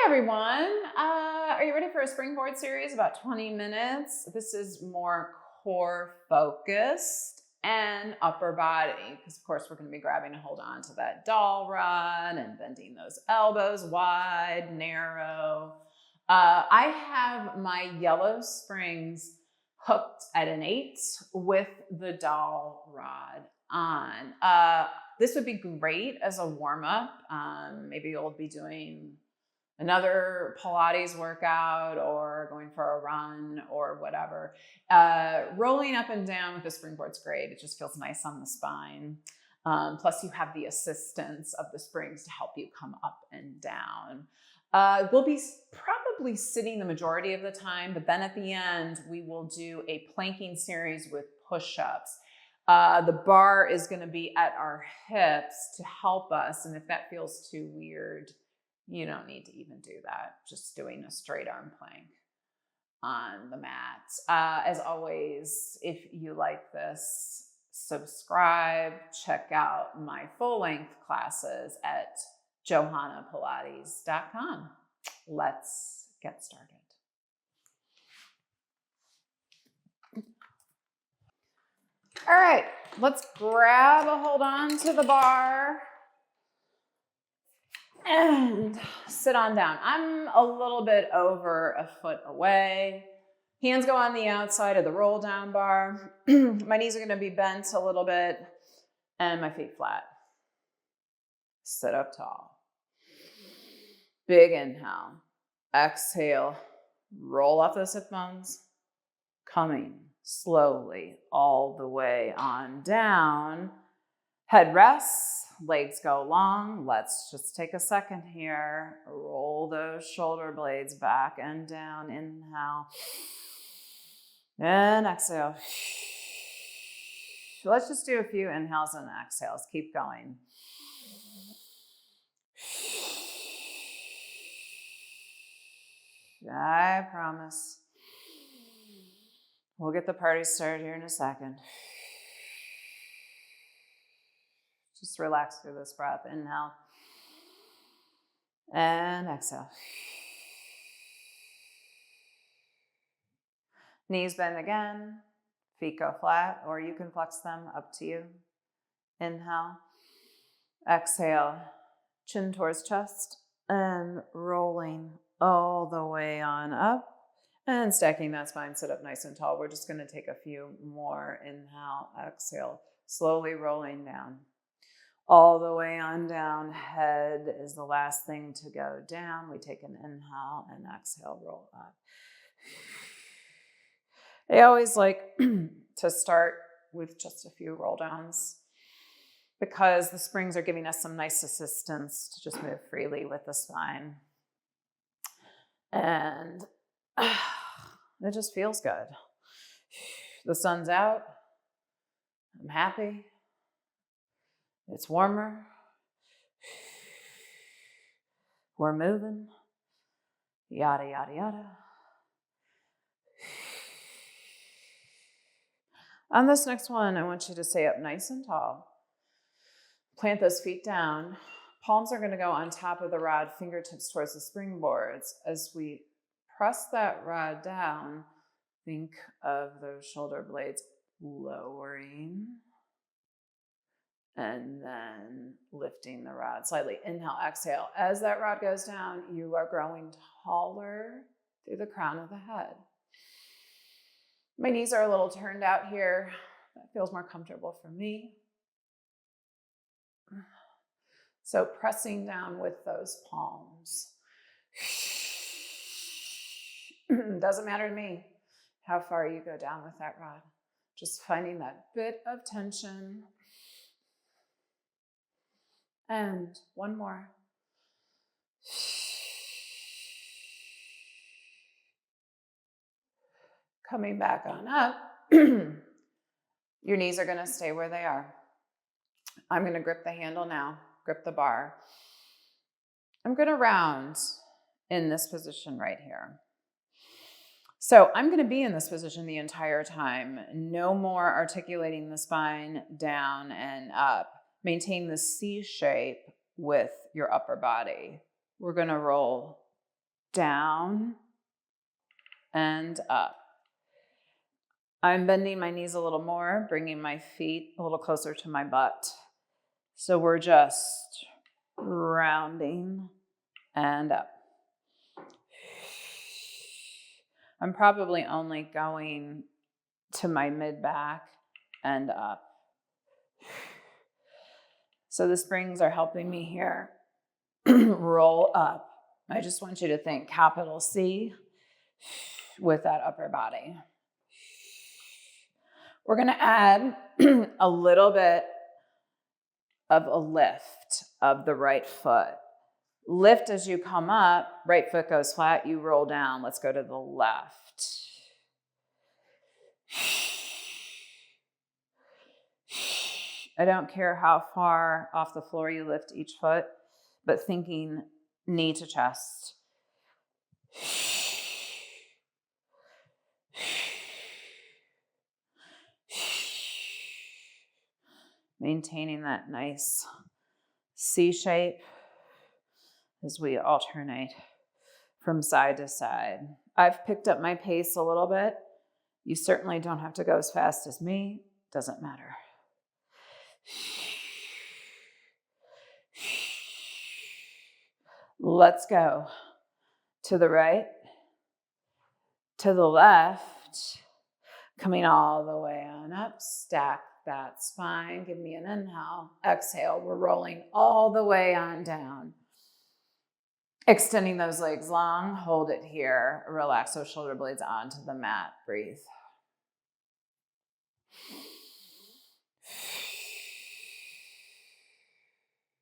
Hi everyone. Are you ready for a Springboard series? About 20 minutes. This is more core focused and upper body because of course we're going to be grabbing a hold on to that doll rod and bending those elbows wide, narrow. I have my yellow springs hooked at an 8 with the doll rod on. This would be great as a warm-up. Maybe you'll be doing another Pilates workout or going for a run or whatever. Rolling up and down with the Springboard's great. It just feels nice on the spine. Plus you have the assistance of the springs to help you come up and down. We'll be probably sitting the majority of the time, but then at the end, we will do a planking series with push-ups. The bar is going to be at our hips to help us. And if that feels too weird, you don't need to even do that. Just doing a straight arm plank on the mat. As always, if you like this, subscribe, check out my full length classes at johannapilates.com. Let's get started. All right, let's grab a hold on to the bar and sit on down. I'm a little bit over a foot away. Hands go on the outside of the roll down bar. My knees are going to be bent a little bit and my feet flat. Sit up tall. Big inhale. Exhale. Roll off those hip bones. Coming slowly all the way on down. Head rests. Legs go long. Let's just take a second here. Roll those shoulder blades back and down. Inhale. And exhale. Let's just do a few inhales and exhales. Keep going. I promise. We'll get the party started here in a second. Just relax through this breath. Inhale. And exhale. Knees bend again. Feet go flat, or you can flex them, up to you. Inhale. Exhale. Chin towards chest and rolling all the way on up. And stacking that spine, sit up nice and tall. We're just going to take a few more. Inhale, exhale. Slowly rolling down. All the way on down. Head is the last thing to go down. We take an inhale and exhale, roll up. I always like to start with just a few roll downs because the springs are giving us some nice assistance to just move freely with the spine. And it just feels good. The sun's out. I'm happy. It's warmer. We're moving. Yada, yada, yada. On this next one, I want you to stay up nice and tall. Plant those feet down. Palms are going to go on top of the rod, fingertips towards the springboards. As we press that rod down, think of those shoulder blades lowering and then lifting the rod slightly. Inhale, exhale. As that rod goes down, you are growing taller through the crown of the head. My knees are a little turned out here. That feels more comfortable for me. So pressing down with those palms. Doesn't matter to me how far you go down with that rod. Just finding that bit of tension. And one more. Coming back on up. Your knees are going to stay where they are. I'm going to grip the handle now. Grip the bar. I'm going to round in this position right here. So I'm going to be in this position the entire time. No more articulating the spine down and up. Maintain the C shape with your upper body. We're going to roll down, and up. I'm bending my knees a little more, bringing my feet a little closer to my butt. So we're just rounding and up. I'm probably only going to my mid-back and up. So the springs are helping me here roll up. I just want you to think capital C with that upper body. We're going to add a little bit of a lift of the right foot. Lift as you come up, right foot goes flat, you roll down. Let's go to the left. I don't care how far off the floor you lift each foot, but thinking knee to chest. Maintaining that nice C shape as we alternate from side to side. I've picked up my pace a little bit. You certainly don't have to go as fast as me. Doesn't matter. Let's go to the right, to the left, coming all the way on up. Stack that spine. Give me an inhale. Exhale. We're rolling all the way on down. Extending those legs long. Hold it here. Relax those shoulder blades onto the mat. Breathe.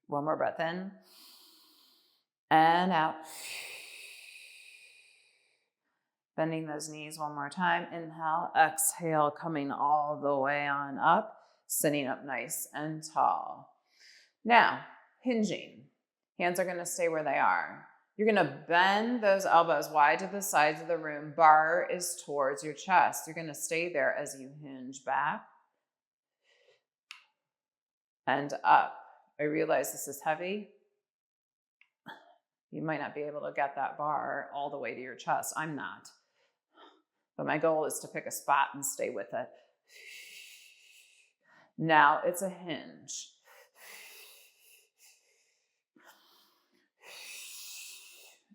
One more breath in and out. Bending those knees one more time. Inhale, exhale, coming all the way on up, sitting up nice and tall. Now, hinging. Hands are going to stay where they are. You're going to bend those elbows wide to the sides of the room. Bar is towards your chest. You're going to stay there as you hinge back and up. I realize this is heavy. You might not be able to get that bar all the way to your chest. I'm not. But my goal is to pick a spot and stay with it. Now it's a hinge.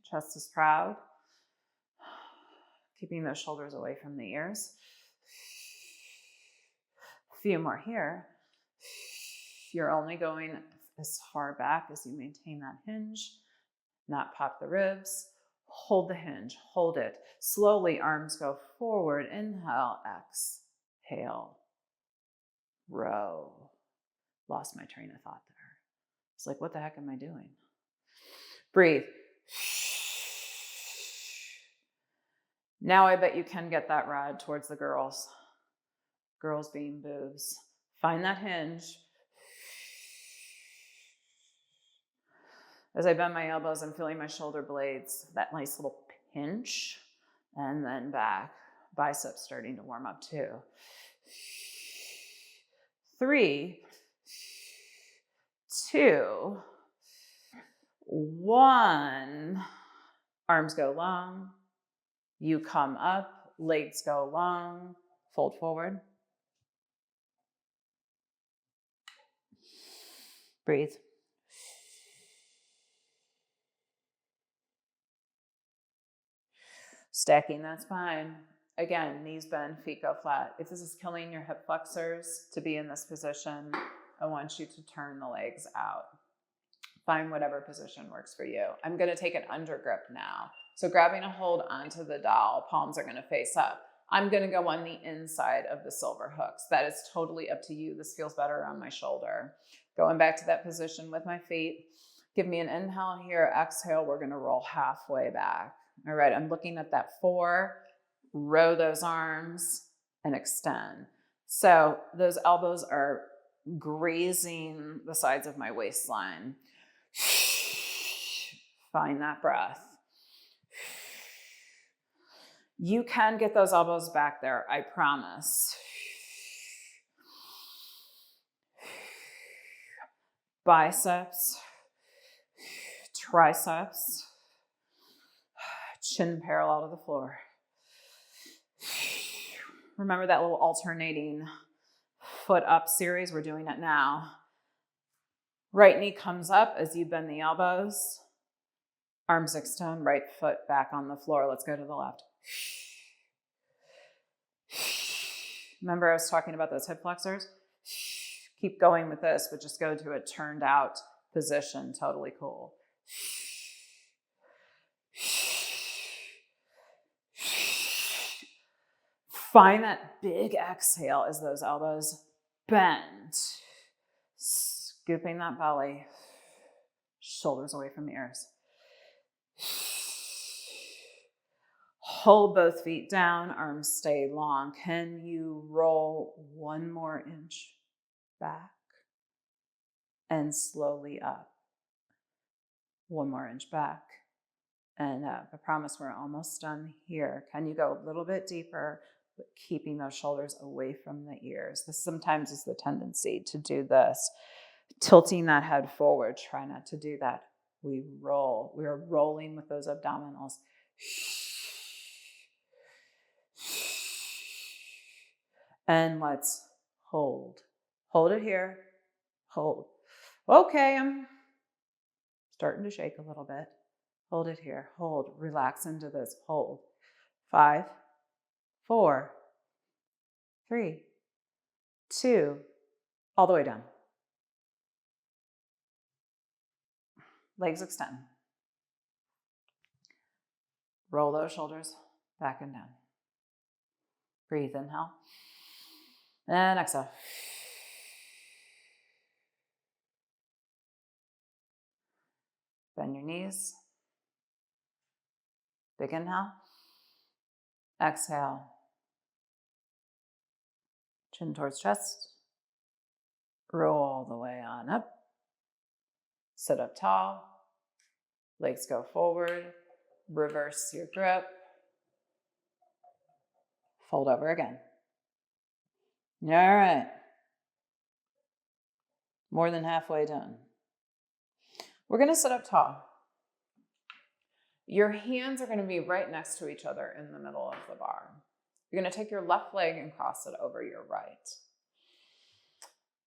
Chest is proud. Keeping those shoulders away from the ears. A few more here. You're only going as far back as you maintain that hinge. Not pop the ribs. Hold the hinge, hold it. Slowly, arms go forward. Inhale, exhale, row. Lost my train of thought there. It's like, what the heck am I doing? Breathe. Now I bet you can get that rod towards the girls. Girls being boobs. Find that hinge. As I bend my elbows, I'm feeling my shoulder blades, that nice little pinch, and then back. Biceps starting to warm up too. 3, 2, 1. Arms go long. You come up, legs go long. Fold forward. Breathe. Stacking that spine. Again, knees bend, feet go flat. If this is killing your hip flexors to be in this position, I want you to turn the legs out. Find whatever position works for you. I'm going to take an undergrip now. So grabbing a hold onto the dowel, palms are going to face up. I'm going to go on the inside of the silver hooks. That is totally up to you. This feels better on my shoulder. Going back to that position with my feet. Give me an inhale here. Exhale. We're going to roll halfway back. All right. I'm looking at that 4. Row those arms and extend. So those elbows are grazing the sides of my waistline. Find that breath. You can get those elbows back there, I promise. Biceps, triceps, Chin parallel to the floor. Remember that little alternating foot up series? We're doing it now. Right knee comes up as you bend the elbows. Arms extend, right foot back on the floor. Let's go to the left. Remember I was talking about those hip flexors? Keep going with this, but just go to a turned out position. Totally cool. Find that big exhale as those elbows bend. Scooping that belly. Shoulders away from the ears. Hold both feet down, arms stay long. Can you roll one more inch back and slowly up? One more inch back and up. I promise we're almost done here. Can you go a little bit deeper, but keeping those shoulders away from the ears? This sometimes is the tendency to do this. Tilting that head forward. Try not to do that. We roll. We are rolling with those abdominals. And let's hold. Hold it here. Hold. Okay, I'm starting to shake a little bit. Hold it here. Hold. Relax into this. Hold. 5, 4, 3, 2, all the way down. Legs extend. Roll those shoulders back and down. Breathe, inhale. And exhale. Bend your knees. Big inhale. Exhale. Chin towards chest. Roll the way on up. Sit up tall. Legs go forward. Reverse your grip. Fold over again. All right. More than halfway done. We're going to sit up tall. Your hands are going to be right next to each other in the middle of the bar. You're going to take your left leg and cross it over your right.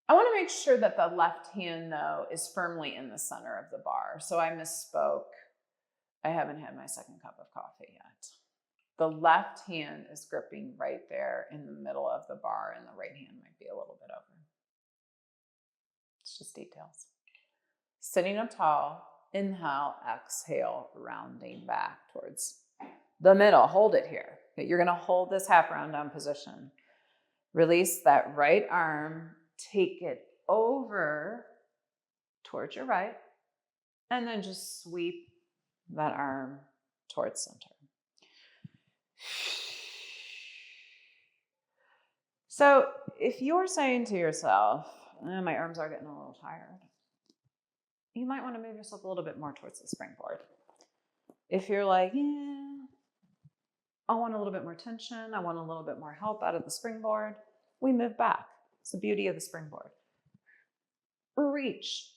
I want to make sure that the left hand, though, is firmly in the center of the bar. So I misspoke. I haven't had my second cup of coffee yet. The left hand is gripping right there in the middle of the bar, and the right hand might be a little bit over. It's just details. Sitting up tall, inhale, exhale, rounding back towards the middle. Hold it here. Okay, you're going to hold this half round down position. Release that right arm, take it over towards your right, and then just sweep that arm towards center. So if you're saying to yourself, my arms are getting a little tired, you might want to move yourself a little bit more towards the springboard. If you're like, I want a little bit more tension, I want a little bit more help out of the springboard, we move back. It's the beauty of the springboard. Reach,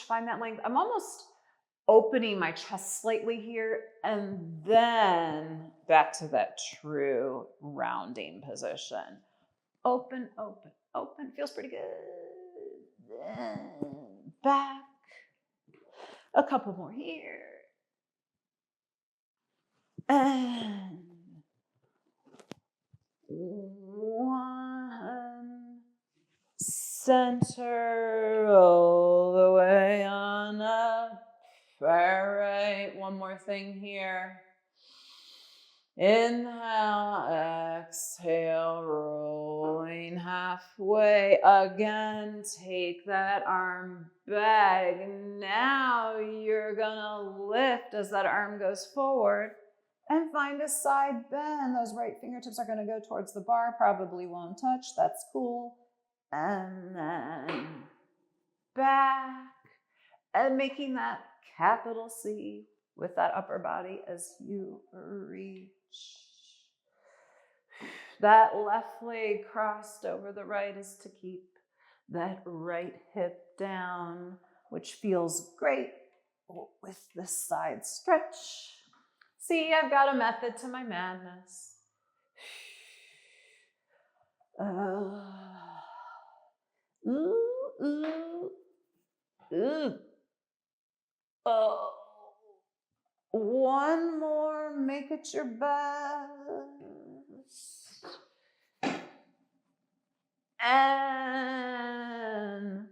find that length. I'm almost opening my chest slightly here, and then back to that true rounding position. Open, open, open. Feels pretty good. Then back. A couple more here. And 1. Center, roll the way on up. Far right. One more thing here. Inhale, exhale, rolling halfway. Again, take that arm back. Now you're gonna lift as that arm goes forward and find a side bend. Those right fingertips are gonna go towards the bar, probably won't touch, that's cool. And then back and making that capital C with that upper body as you reach. That left leg crossed over the right is to keep that right hip down, which feels great with the side stretch. See, I've got a method to my madness. Ooh, ooh, ooh. Oh. One more, make it your best. And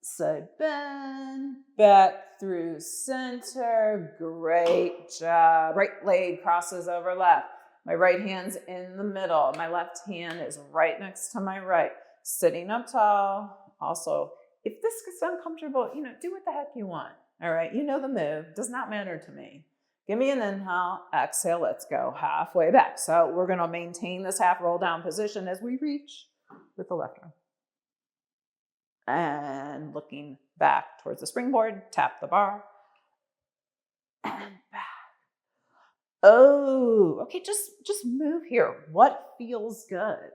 side bend, back through center. Great job. Right leg crosses over left. My right hand's in the middle. My left hand is right next to my right. Sitting up tall. Also, if this gets uncomfortable, do what the heck you want. All right, you know the move. Does not matter to me. Give me an inhale, exhale, let's go halfway back. So we're gonna maintain this half roll down position as we reach with the left arm. And looking back towards the springboard, tap the bar. And back. Oh, okay, just move here. What feels good?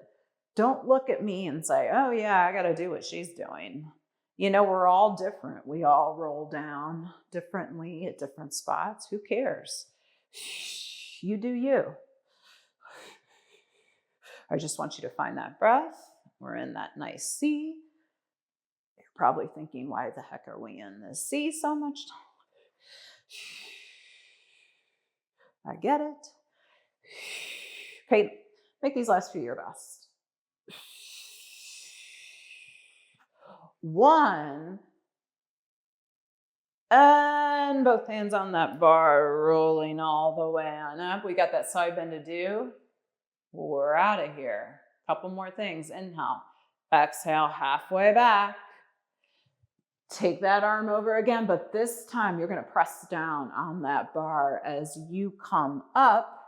Don't look at me and say, oh yeah, I gotta do what she's doing. We're all different. We all roll down differently at different spots. Who cares? You do you. I just want you to find that breath. We're in that nice C. You're probably thinking, why the heck are we in this C so much? I get it. Okay, make these last few your best. 1, and both hands on that bar, rolling all the way on up. We got that side bend to do. We're out of here. Couple more things. Inhale, exhale, halfway back. Take that arm over again, but this time you're going to press down on that bar as you come up,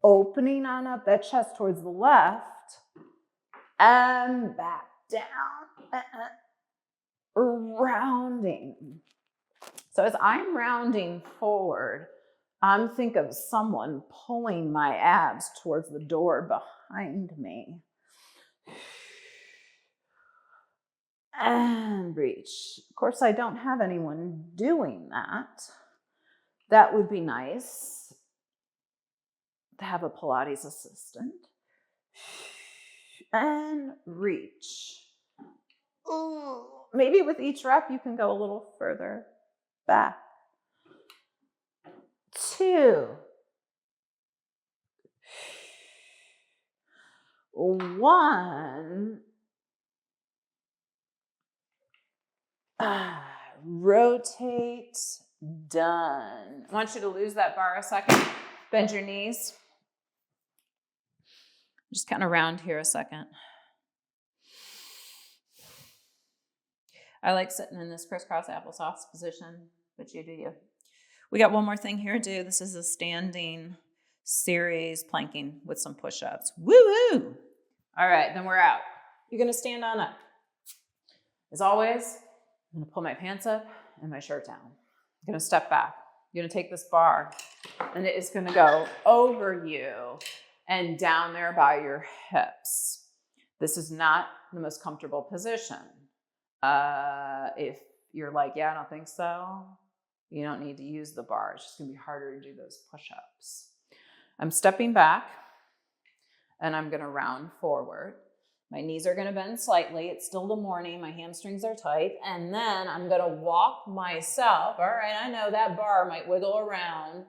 opening on up that chest towards the left, and back down. Rounding. So as I'm rounding forward, I'm thinking of someone pulling my abs towards the door behind me. And reach. Of course, I don't have anyone doing that. That would be nice to have a Pilates assistant. And reach. Ooh. Maybe with each rep, you can go a little further back. 2. 1. Rotate. Done. I want you to lose that bar a second. Bend your knees. Just kind of round here a second. I like sitting in this crisscross applesauce position, but you do you. We got one more thing here to do. This is a standing series planking with some push-ups. Woo-hoo! All right, then we're out. You're gonna stand on up. As always, I'm gonna pull my pants up and my shirt down. I'm gonna step back. You're gonna take this bar and it is gonna go over you and down there by your hips. This is not the most comfortable position. If you're like, yeah, I don't think so, you don't need to use the bar. It's just gonna be harder to do those push-ups. I'm stepping back and I'm gonna round forward. My knees are gonna bend slightly. It's still the morning, my hamstrings are tight. And then I'm gonna walk myself, all right, I know that bar might wiggle around,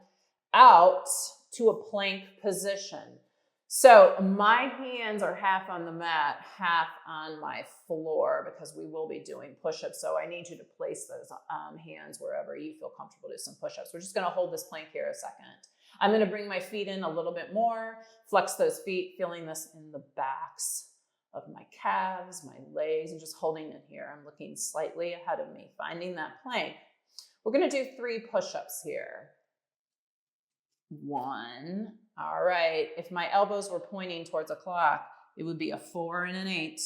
out to a plank position. So my hands are half on the mat, half on my floor because we will be doing push-ups. So I need you to place those hands wherever you feel comfortable to do some push-ups. We're just gonna hold this plank here a second. I'm gonna bring my feet in a little bit more, flex those feet, feeling this in the backs of my calves, my legs, and just holding it here. I'm looking slightly ahead of me, finding that plank. We're gonna do 3 push-ups here. 1. All right, if my elbows were pointing towards a clock, it would be a 4 and an 8.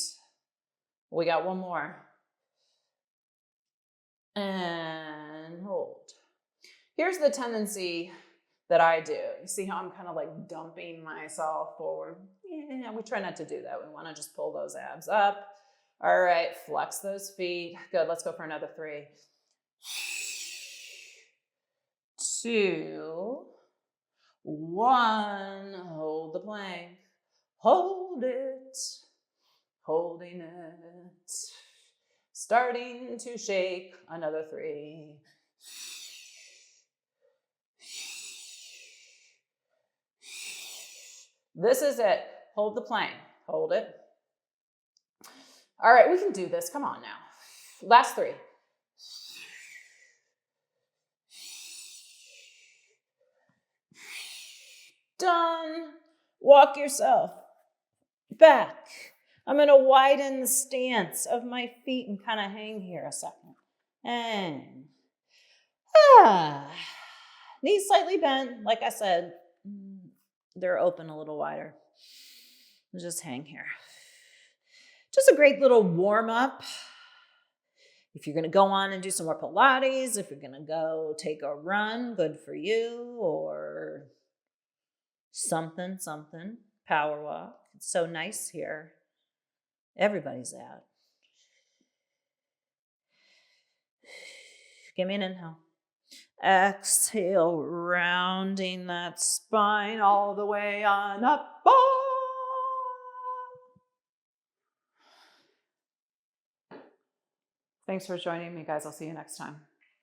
We got 1 more. And hold. Here's the tendency that I do. You see how I'm kind of like dumping myself forward? Yeah, we try not to do that. We want to just pull those abs up. All right, flex those feet. Good, let's go for another 3. 2. 1, hold the plank, hold it, holding it, starting to shake, another 3. This is it. Hold the plank. Hold it. All right, we can do this. Come on now. Last 3. Done. Walk yourself back. I'm going to widen the stance of my feet and kind of hang here a second. And knees slightly bent. Like I said, they're open a little wider. Just hang here. Just a great little warm up. If you're going to go on and do some more Pilates, if you're going to go take a run, good for you, or something, power walk. It's so nice here. Everybody's out. Give me an inhale. Exhale, rounding that spine all the way on up. Thanks for joining me, guys. I'll see you next time.